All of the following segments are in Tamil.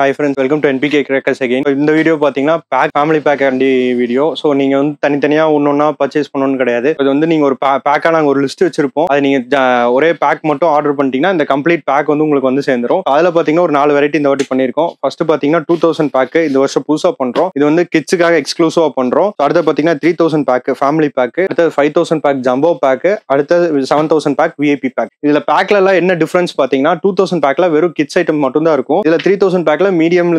Hi friends, welcome to NPK Crackers again. இந்த வீடியோ பாத்தீங்கன்னா ஃபேமிலி பேக் அண்டி வீடியோ. ஸோ நீங்க வந்து தனித்தனியா ஒன்னொன்னா பர்ச்சேஸ் பண்ணணும்னு கிடையாது. இது வந்து நீங்க ஒரு பேக்கா நாங்க ஒரு லிஸ்ட் வச்சிருப்போம். அது நீங்க ஒரே பேக் மட்டும் ஆர்டர் பண்ணிட்டீங்கன்னா இந்த கம்ப்ளீட் பேக் வந்து உங்களுக்கு வந்து சேர்ந்துரும். அதுல பாத்தீங்கன்னா ஒரு 4 வெரைட்டி இந்த வாட்டி பண்ணிருக்கோம். ஃபர்ஸ்ட் பாத்தீங்கன்னா 2000 பேக் இந்த வருஷம் புதுசா பண்றோம். இது வந்து கிட்ஸுக்காக எக்ஸ்க்ளூசிவா பண்றோம். அடுத்து பாத்தீங்கன்னா 3000 பேக் ஃபேமிலி பேக், அடுத்து 5000 பேக் ஜம்போ பேக், அடுத்து 7000 பேக் விஐபி பேக். இதுல பேக்ல எல்லாம் என்ன டிஃபரன்ஸ் பாத்தீங்கன்னா 2000 பேக்ல வெறும் கிட்ஸ் ஐட்டம் மட்டும் தான் இருக்கும். இதுல 3000 பேக்ல மீடியம்ல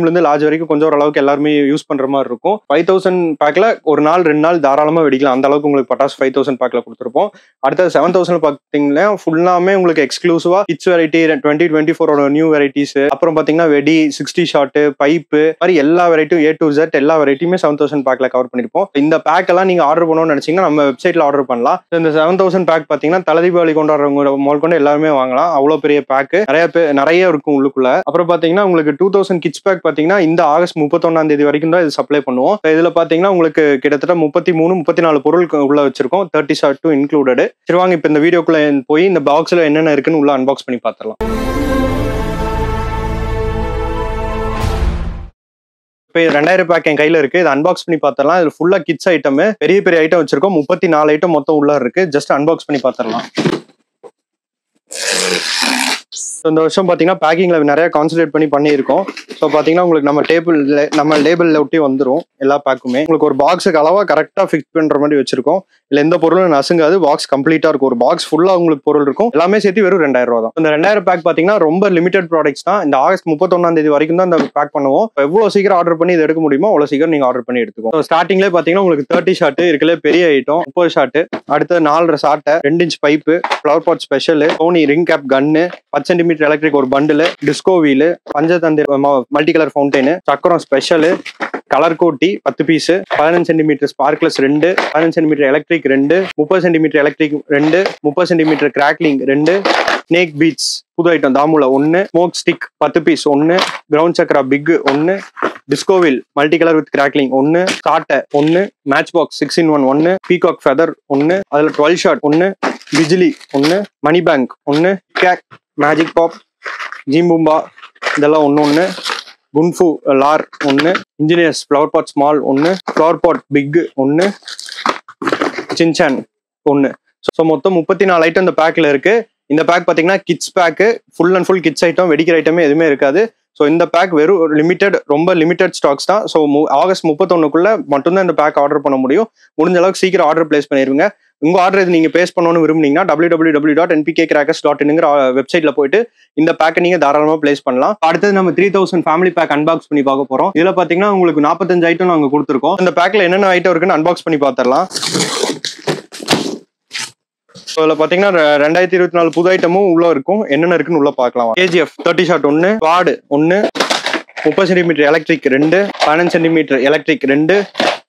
இருந்து லார்ஜ் வரைக்கும் கொஞ்சம் ஓரளவுக்கு எல்லாருமே யூஸ் பண்ற மாதிரி இருக்கும். 5000 பேக்ல ஒரு நாள் 2 நாள் தாராளமா வெடிக்கலாம். அந்த அளவுக்கு உங்களுக்கு பட்டாசு 5000 பேக்ல கொடுத்துருப்போம். அடுத்த 7000 பாத்தீங்கன்னா ஃபுல்லாமே உங்களுக்கு எக்ஸ்க்ளூசிவா கிட்ஸ் வெரைட்டி 2024 நியூ வெரைட்டிஸ், அப்புறம் பாத்தீங்கன்னா வெடி, 60 ஷாட், பைப்பு மாதிரி எல்லா வெரைட்டியும் A to Z எல்லா வெரைட்டியுமே 7000 பேக்ல கவர் பண்ணிருப்போம். இந்த பேக் எல்லாம் நீங்க ஆர்டர் பண்ணணும்னு நினைச்சீங்கன்னா நம்ம வெப்சைட்ல ஆர்டர் பண்ணலாம். இந்த 7000 பேக் பாத்தீங்கன்னா தலதீபாவளி கொண்டாடுறவங்க முதல் கொண்டு எல்லாருமே வாங்கலாம். அவ்வளவு பெரிய பேக் நிறைய இருக்கும் உள்ளுக்குள்ள. அப்புறம் பாத்தீங்கன்னா உங்களுக்கு 2000 கிட்ஸ் பேக் பாத்தீங்கன்னா இந்த ஆகஸ்ட் 31 வரைக்கும் தான் இது சப்ளை பண்ணுவோம். இதுல பாத்தீங்கன்னா உங்களுக்கு கிட்டத்தட்ட 33-34 பொருள் உள்ள வச்சிருக்கோம். 30 ஷாட் இன்க்ளூடட். சரி வாங்க இப்ப இந்த வீடியோக்குள்ள போய் இந்த பாக்ஸ்ல என்னென்ன இருக்குன்னு உள்ள அன்பாக்ஸ் பண்ணி பாத்திரலாம். இப்போ 2000 பேக் என் கையில இருக்கு. இது அன்பாக்ஸ் பண்ணி பாத்திரலாம். இது ஃபுல்லா கிட்ஸ் ஐட்டம், பெரிய பெரிய ஐட்டம் வச்சிருக்கோம். 34 ஐட்டம் மொத்தம் உள்ள இருக்கு. ஜஸ்ட் அன்பாக்ஸ் பண்ணி பாத்திரலாம். இந்த வருஷம் பாத்தீங்கன்னா பேக்கிங்ல நிறைய கான்சென்ட்ரேட் பண்ணி பண்ணியிருக்கோம். ஸோ பாத்தீங்கன்னா உங்களுக்கு நம்ம லேபிள்ல ஒட்டி வந்துடும் எல்லா பேக்குமே. உங்களுக்கு ஒரு பாக்ஸுக்கு அளவா கரெக்டா ஃபிக்ஸ் பண்ற மாதிரி வச்சிருக்கோம். இல்ல எந்த பொருளும் நசுங்காது. பாக்ஸ் கம்ப்ளீட்டா இருக்கும். ஒரு பாக்ஸ் ஃபுல்லா உங்களுக்கு பொருள் இருக்கும். எல்லாமே சேர்த்து வெறும் 2000 ரூபா தான். இந்த 2000 பேக் பாத்தீங்கன்னா ரொம்ப லிமிடெட் ப்ராடக்ட்ஸ் தான். இந்த ஆகஸ்ட் 31 வரைக்கும் தான் இந்த பேக் பண்ணுவோம். எவ்வளவு சீக்கிரம் ஆர்டர் பண்ணி இது எடுக்க முடியுமோ அவ்வளவு சீக்கிரம் நீங்க ஆர்டர் பண்ணி எடுத்துக்கோ. ஸ்டார்டிங்லேயே பாத்தீங்கன்னா உங்களுக்கு 30 ஷாட் இருக்குல்ல பெரிய ஐட்டம், 30 ஷாட், அடுத்து 4 shot, 2 inch pipe, flower pot special, Sony ring cap gun, 10 centimetre electric ஒரு bundle, disco wheel, Panchatantra multi colour fountain, சக்கரம் ஸ்பெஷல், கலர் கோட்டி 10 piece, 15 centimetre sparklers 2, 15 centimetre electric 2, 30 centimetre electric 2, 30 centimetre crackling 2, snake beads புது ஐட்டம் தாமுல 1, ஸ்மோக் ஸ்டிக் 10 பீஸ் 1, கிரவுண்ட் சக்கரா big 1, disco wheel multi colour with crackling 1, சாட்டை 1, match box 6-in-1 1, peacock feather 1, அதுல 12 ஷாட் 1, பிஜிலி 1, money bank 1, cake, magic pop, ஜீம்பூம்பா இதெல்லாம் 1, குன்ஃபு லார் 1, engineers flower pot small 1, flower pot big 1, Shinchan 1. So மொத்தம் 34 ஐட்டம் இந்த பேக்ல இருக்கு. இந்த பேக் பாத்தீங்கன்னா kids pack, full and full kids item, வெடிக்கிற ஐட்டமே எதுவுமே இருக்காது. ஸோ இந்த பேக் வெறும் ரொம்ப லிமிடெட் ஸ்டாக்ஸ் தான். ஸோ ஆகஸ்ட் 31 மட்டும்தான் இந்த பேக் ஆர்டர் பண்ண முடியும். முடிஞ்ச அளவுக்கு சீக்கிரம் ஆர்டர் பிளேஸ் பண்ணிருங்க. உங்க ஆர்டர் இது நீங்க பேஸ் பண்ணணும்னு விரும்புனீங்கன்னா www.npkcrackers.in வெப்சைட்ல போயிட்டு இந்த பேக்கை நீங்க தாராளமா பிளேஸ் பண்ணலாம். அடுத்தது நம்ம 3000 ஃபேமிலி பேக் அன்பாக்ஸ் பண்ணி பார்க்க போறோம். இதுல பாத்தீங்கன்னா உங்களுக்கு 45 ஐட்டம் நாங்க கொடுத்துருக்கோம். இந்த பேக்ல என்னென்ன ஐட்டம் இருக்குன்னு அன்பாக்ஸ் பண்ணி பார்த்துடலாம். இதுல பாத்தீங்கன்னா 2024 புது ஐட்டமும் உள்ள இருக்கும். என்னென்ன இருக்குன்னு உள்ள பார்க்கலாம். KGF 30 shot 1, squad 1, 30 centimetre electric 2, 15 centimetre electric 2,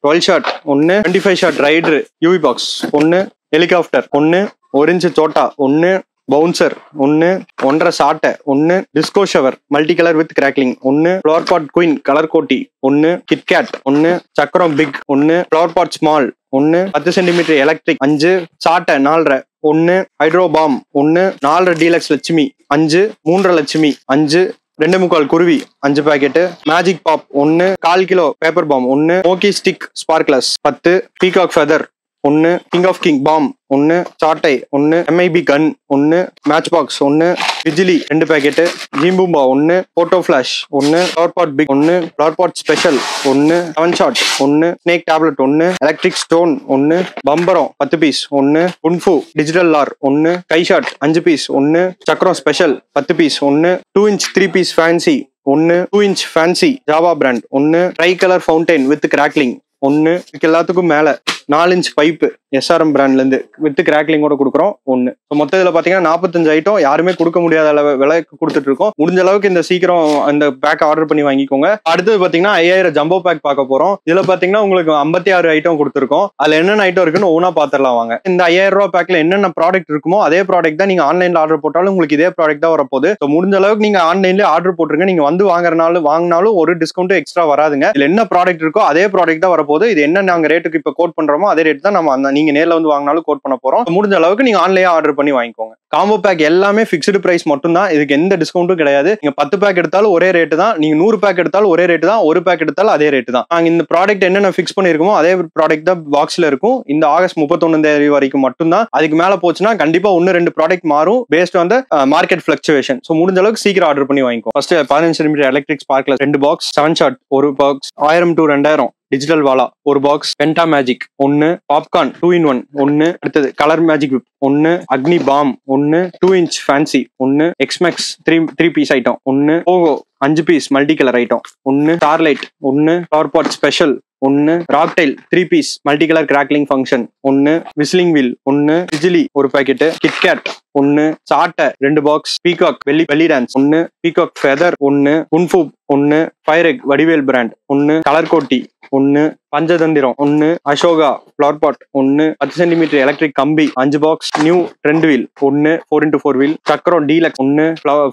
12 shot 1, 25 shot rider UV box 1, helicopter 1, 1 inch சோட்டா 1, பவுன்சர் 1, 1.5 சாட்டை 1, disco shower multi colour with crackling 1, flower pot queen colour கோட்டி 1, கிட்கேட் 1, சக்கரம் big 1, flower pot small 1, 10 centimetre electric 5, சாட்டை 4, 1, hydro bomb 1, 4 deluxe Lakshmi 5, 3 Lakshmi 5, 2.25 குருவி 5 packet, magic pop 1, 1/4 kilo paper bomb 1, smoky stick sparklers 10, peacock feather 1, king of king bomb 1, சாட்டை 1, MIB கன் 1, மேட்ச் பாக்ஸ் 1, பிஜிலி 2 பாக்கெட், ஜீம்பூம்பா 1, photo flash 1, flower pot big 1, flower pot special 1, 7 shot 1, snake tablet 1, electric stone 1, பம்பரம் 10 பீஸ் 1, குன்ஃபு டிஜிட்டல் லார் 1, கை ஷாட் 5 பீஸ் 1, சக்கரம் special 10 piece 1, 2 inch 3 piece fancy 1, 2 inch fancy Java brand 1, tri colour fountain with crackling 1, எல்லாத்துக்கும் மேல 4 இன்ச் பைப்பு SRM பிராண்ட்ல இருந்து வித் கிராக்லிங்கோட கொடுக்குறோம் 1. மொத்தம் இதுல பாத்தீங்கன்னா 45 ஐட்டம் யாருமே கொடுக்க முடியாத அளவு விலைக்கு கொடுத்துட்டு இருக்கோம். முடிஞ்ச அளவுக்கு இந்த சீக்கிரம் இந்த பேக் ஆர்டர் பண்ணி வாங்கிக்கோங்க. அடுத்தது பாத்தீங்கன்னா 5000 ஜம்போ பேக் பார்க்க போறோம். இதுல பாத்தீங்கன்னா உங்களுக்கு 56 ஐட்டம் கொடுத்துருக்கோம். அதுல என்னென்ன ஐட்டம் இருக்குன்னு ஒவ்வொன்றா பாத்திரலாம் வாங்க. இந்த 5000 ரூபாய் பேக்ல என்னென்ன ப்ராடக்ட் இருக்குமோ அதே ப்ராடக்ட் தான் நீங்க ஆன்லைன்ல ஆர்டர் போட்டாலும் உங்களுக்கு இதே ப்ராடக்ட் தான் வரப்போகுது. முடிஞ்ச அளவுக்கு நீங்க ஆன்லைன்ல ஆர்டர் போட்டுருங்க. நீங்க வந்து வாங்கினாலும் ஒரு டிஸ்கவுண்ட் எக்ஸ்ட்ரா வராதுங்க. இதுல என்ன ப்ராடக்ட் இருக்கோ அதே ப்ராடக்ட் தான் வரப்போகுது. இது என்ன நாங்க ரேட்டுக்கு இப்ப கோட் பண்றோம் பண்றோமோ அதே ரேட் தான் நம்ம நீங்க நேரில் வந்து வாங்கினாலும் கோட் பண்ண போறோம். முடிஞ்ச அளவுக்கு நீங்க ஆன்லைன்ல ஆர்டர் பண்ணி வாங்கிக்கோங்க. காம்போ பேக் எல்லாமே ஃபிக்ஸ்டு பிரைஸ் மட்டும் தான், இதுக்கு எந்த டிஸ்கவுண்ட்டும் கிடையாது. நீங்க 10 பேக் எடுத்தாலும் ஒரே ரேட்டு தான், நீங்க 100 பேக் எடுத்தாலும் ஒரே ரேட்டு தான், ஒரு பேக் எடுத்தாலும் அதே ரேட்டு தான். நாங்க இந்த ப்ராடக்ட் என்னென்ன ஃபிக்ஸ் பண்ணிருக்கோமோ அதே ப்ராடக்ட் தான் பாக்ஸ்ல இருக்கும். இந்த ஆகஸ்ட் 31 வரைக்கும் மட்டும் தான். அதுக்கு மேல போச்சுன்னா கண்டிப்பா 1-2 ப்ராடக்ட் மாறும் based on the market fluctuation. So முடிஞ்ச அளவுக்கு சீக்கிரம் ஆர்டர் பண்ணி வாங்கிக்கோ. First 15 centimetre electric sparklers 2 box, 7 shot 1 box, 1000 to 2000 digital வாலா 1 box, penta magic 1, popcorn 2-in-1 1, அடுத்தது colour magic whip 1, Agni bomb 1, 2 inch fancy 1, எக்ஸ்மேக்ஸ் 3 piece item 1, Pogo 5 piece multi colour item 1, starlight 1, power pot special 1, ராக்டைல் 3 piece multi colour crackling function 1, whistling wheel 1, பிஜிலி 1 பாக்கெட், கிட்கேட் 1, சாட்டை 2 box, peacock belly dance 1, peacock feather 1, குன்ஃபூப் 1, fire egg Vadivel brand 1, colour கோட்டி 1, Panchatantram 1, Ashoka flower pot 1, 10 centimetre electric கம்பி 5 box, new trend wheel 1, 4x4 wheel, சக்கரம் டீலக்ஸ் 1,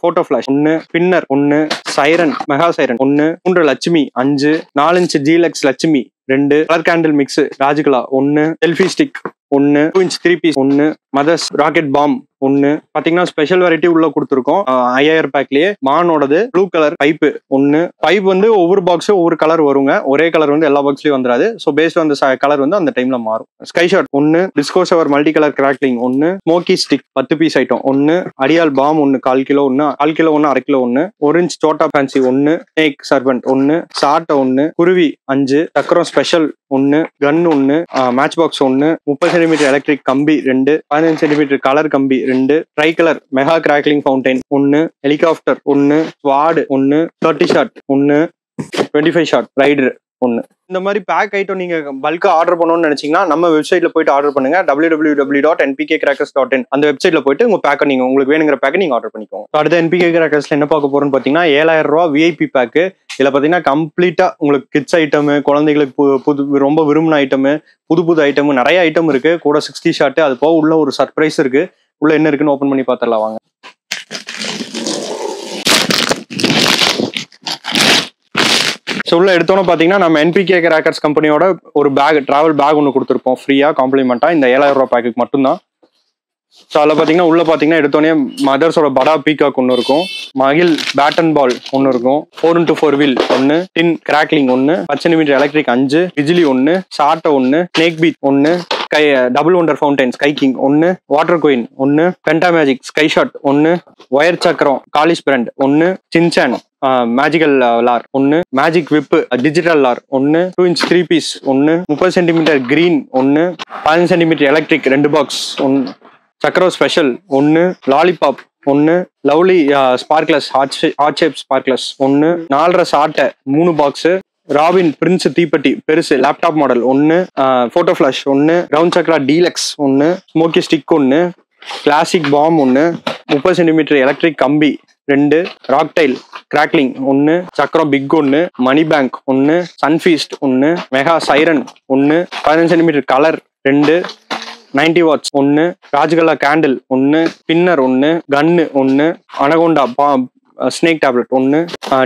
போட்டோ ஃபிளாஷ் 1, பின்னர் 1, siren mega siren 1, 3 Lakshmi 5, 4 inch ஜீலக்ஸ் Lakshmi 2, colour candle mix Rajkala 1, selfie stick 1, 2 inch 3 piece 1, mother's rocket bomb 1. பாத்தீங்கன்னா ஸ்பெஷல் வெரைட்டி உள்ள கொடுத்துருக்கோம். 5000 பேக்லயே மானோடது ப்ளூ கலர் பைப்பு 1. பைப் வந்து ஒவ்வொரு பாக்ஸும் ஒவ்வொரு கலர் வருங்க, ஒரே கலர் வந்து எல்லா பாக்ஸ்லயும் வந்துடாது. ஸோ பேஸ்ட் அந்த கலர் வந்து அந்த டைம்ல மாறும். Sky shot 1, disco shower multi colour crackling 1, smoky stick 10 piece item 1, அடியால் bomb 1 1/4 kilo 1, 1/4 kilo 1, 1/2 kilo 1, 1 inch சோட்டா ஃபேன்சி 1, ஸ்னேக் சர்பன்ட் 1, சாட்டை 1, குருவி 5, சக்கரம் special 1, gun 1, match box 1, 30 centimetre electric கம்பி 2, 15 சென்டிமீட்டர் கலர் கம்பி 2, tri colour mega crackling fountain 1, helicopter 1, ஸ்வாட் 1, 30 ஷாட் 1, 25 ஷாட் ரைடர் 1. இந்த மாதிரி பேக் ஐட்டம் நீங்க பல்கா ஆர்டர் பண்ணணும்னு நினைச்சீங்கன்னா நம்ம வெப்சைட்ல போயிட்டு ஆர்டர் பண்ணுங்க, www.npkcrackers.in. அந்த வெப்சைட்ல போயிட்டு உங்க பேக்கை நீங்க உங்களுக்கு வேணுங்கிற பேக்கை நீங்க ஆர்டர் பண்ணிக்கோங்க. அடுத்த NPK கிராக்கர்ஸ்ல என்ன பார்க்க போறோம்னு பாத்தீங்கன்னா 7000 ரூபா விஐபி பேக்கு. இதுல பாத்தீங்கன்னா கம்ப்ளீட்டா உங்களுக்கு கிட்ஸ் ஐட்டம், குழந்தைகளுக்கு புது ரொம்ப விரும்பின ஐட்டம், புது ஐட்டம் நிறைய ஐட்டம் இருக்கு. கூட 60 ஷாட், அது போக உள்ள ஒரு சர்ப்ரைஸ் இருக்கு. உள்ள என்ன இருக்குன்னு ஓபன் பண்ணி பாத்திரலாம் வாங்க. உள்ள எடுத்தோன்னு பாத்தீங்கன்னா நம்ம NPK கிராக்கர்ஸ் கம்பெனியோட ஒரு பேக், டிராவல் பேக் ஒன்று கொடுத்துருப்போம் ஃப்ரீயா காம்ப்ளிமெண்டா இந்த 7000 ரூபா பேக்கு மட்டும்தான். ஸோ அதில் பார்த்தீங்கன்னா உள்ள பார்த்தீங்கன்னா எடுத்தோடனே மதர்ஸோட படா பீகாக் ஒன்று இருக்கும், மகிழ் பேட் அண்ட் பால் ஒன்று இருக்கும், 4x4 wheel 1, tin crackling 1, 10 centimetre electric 5, பிஜிலி 1, சாட்டை 1, snake bead 1, double wonder fountain sky king 1, water coin 1, penta magic sky shot 1, wire சக்கரம் காலிஷ் பிராண்ட் 1, சின்சான் மேஜிக்கல் லார் 1, மேஜிக் விப் டிஜிட்டல் லார் 1, 2 inch 3 piece 1, 30 centimetre green 1, 15 centimetre electric 2 box 1, சக்கரோ special 1, lollipop 1, lovely sparkles hot shape sparklers 1, 4.5 சாட்டை 3 பாக்ஸ், ராபின் பிரின்ஸ் தீப்பெட்டி பெருசு laptop model 1, photo flash 1, round சக்கரா deluxe 1, smoky stick 1, classic bomb 1, 30 centimetre electric கம்பி 2, ராக்டைல் கிராக்லிங் 1, சக்கரம் big 1, money bank 1, Sunfeast 1, mega siren 1, 15 centimetre colour 2, 90 watts 1, Rajkala candle 1, பின்னர் 1, gun 1, anaconda bomb snake tablet 1,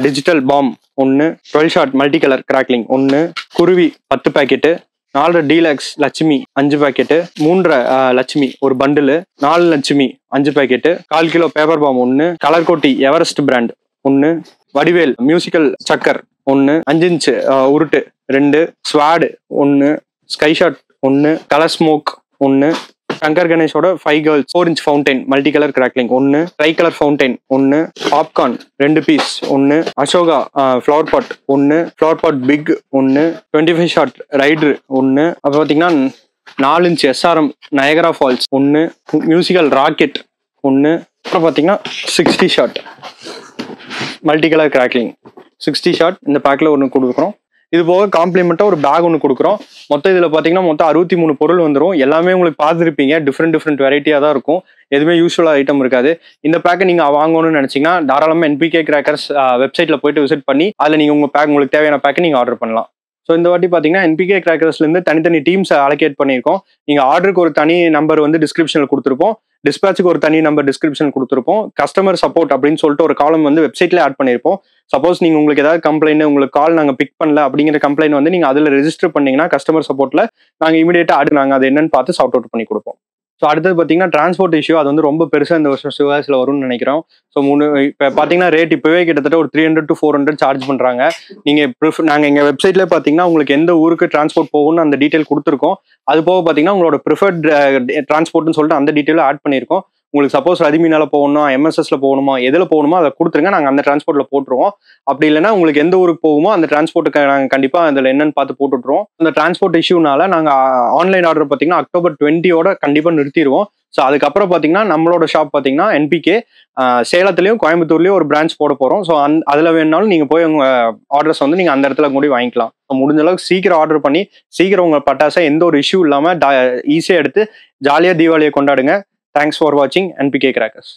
digital bomb 1, 12 shot multi colour crackling 1, குருவி 10 packet, 4 deluxe Lakshmi 5 packet, 3 Lakshmi ஒரு bundle, 4 Lakshmi 5 packet, 1/4 kilo paper bomb 1, colour கோட்டி எவரெஸ்ட் பிராண்ட் 1, வடிவேல் மியூசிக்கல் சக்கர் 1, 5 inch உருட்டு 2, ஸ்வாடு 1, sky shot 1, colour smoke 1, Shankar கணேஷோட 5 girls 4 inch fountain multi colour crackling 1, tri colour fountain 1, popcorn 2 piece 1, Ashoka flower pot 1, flower pot big 1, 25 shot rider 1, அப்போ பார்த்தீங்கன்னா 4 inch SRM Niagara falls 1, musical rocket 1, அப்புறம் பார்த்தீங்கன்னா 60 shot multi colour crackling 60 shot இந்த பேக்கில் ஒன்று கொடுக்குறோம். இது போக காம்ப்ளிமெண்ட்டாக ஒரு பேக் ஒன்று கொடுக்குறோம். மொத்தம் இதில் பார்த்தீங்கன்னா மொத்தம் 63 பொருள் வந்துடும். எல்லாமே உங்களுக்கு பார்த்துருப்பீங்க, டிஃப்ரெண்ட் வெரைட்டியாக தான் இருக்கும், எதுவுமே யூஸ்ஃபுல்லாக ஐட்டம் இருக்காது. இந்த பேக்கை நீங்கள் வாங்கணும்னு நினச்சிங்கன்னா தாராளமாக NPK கிராக்கர்ஸ் வெப்சைட்டில் போயிட்டு விசிட் பண்ணி அதில் நீங்கள் உங்கள் பேக் உங்களுக்கு தேவையான பேக்கை நீங்கள் ஆர்டர் பண்ணலாம். ஸோ இந்த வாட்டி பார்த்தீங்கன்னா NPK கிராக்கர்ஸ்லேருந்து தனித்தனி டீம்ஸ் அலோகேட் பண்ணியிருக்கோம். நீங்கள் ஆர்டருக்கு ஒரு தனி நம்பர் வந்து டிஸ்கிரிப்ஷனில் கொடுத்துருப்போம். டிஸ்பேச்சுக்கு ஒரு தனி நம்பர் டிஸ்கிரிப்ஷன் கொடுத்துருப்போம். கஸ்டமர் சப்போர்ட் அப்படின்னு சொல்லிட்டு ஒரு காலம் வந்து வெப்சைட்ல ஆட் பண்ணியிருப்போம். சப்போஸ் நீங்க உங்களுக்கு ஏதாவது கம்ப்ளைண்ட், உங்களுக்கு கால் நாங்க பிக் பண்ணல அப்படிங்கிற கம்ப்ளைண்ட் வந்து நீங்க அதுல ரெஜிஸ்டர் பண்ணீங்கன்னா கஸ்டமர் சப்போர்ட்ல நாங்க இமீடியட்டா நாங்க அது என்னன்னு பார்த்து சார்ட் அவுட் பண்ணி கொடுப்போம். ஸோ அடுத்தது பார்த்தீங்கன்னா டிரான்ஸ்போர்ட் இஷ்யூ, அது வந்து ரொம்ப பெருசாக இந்த வருஷம் சிவாசில் வரும்னு நினைக்கிறோம். ஸோ இப்போ பார்த்தீங்கன்னா ரேட் இப்போவே கிட்டத்தட்ட ஒரு 300 to 400 சார்ஜ் பண்ணுறாங்க. நீங்கள் நாங்கள் எங்கள் வெப்சைட்லேயே பார்த்தீங்கன்னா உங்களுக்கு எந்த ஊருக்கு டிரான்ஸ்போர்ட் போகும்னு அந்த டீட்டெயில் கொடுத்துருக்கோம். அது போக பார்த்தீங்கன்னா உங்களோட ப்ரிஃபர்ட் டிரான்ஸ்போர்ட்னு சொல்லிட்டு அந்த டீட்டெயிலும் ஆட் பண்ணியிருக்கோம். உங்களுக்கு சப்போஸ் ரதிமீனால போகணும், எம்எஸ்எஸ்ல போகணுமா, எதில் போகணுமோ அதை கொடுத்துருங்க, நாங்கள் அந்த டிரான்ஸ்போர்ட்ல போட்டுருவோம். அப்படி இல்லைன்னா உங்களுக்கு எந்த ஊருக்கு போகுமோ அந்த டிரான்ஸ்போர்ட்டுக்கு நாங்கள் கண்டிப்பாக அதில் என்னன்னு பார்த்து போட்டுட்ருவோம். அந்த டிரான்ஸ்போர்ட் இஷ்யூனால நாங்கள் ஆன்லைன் ஆர்டர் பார்த்தீங்கன்னா October 20 கண்டிப்பாக நிறுத்திடுவோம். ஸோ அதுக்கப்புறம் பார்த்தீங்கன்னா நம்மளோட ஷாப் பார்த்தீங்கன்னா என்பிகே சேலத்துலையும் கோயம்புத்தூர்லேயும் ஒரு பிரான்ச் போட போகிறோம். ஸோ அதில் வேணுனாலும் நீங்கள் போய் உங்கள் ஆர்டர்ஸ் வந்து நீங்கள் அந்த இடத்துல கூட வாங்கிக்கலாம். முடிஞ்ச அளவுக்கு சீக்கிரம் ஆர்டர் பண்ணி சீக்கிரம் உங்கள் பட்டாசை எந்த ஒரு இஷ்யூ இல்லாமல் ஈஸியாக எடுத்து ஜாலியாக தீபாவளியை கொண்டாடுங்க. Thanks for watching NPK Crackers.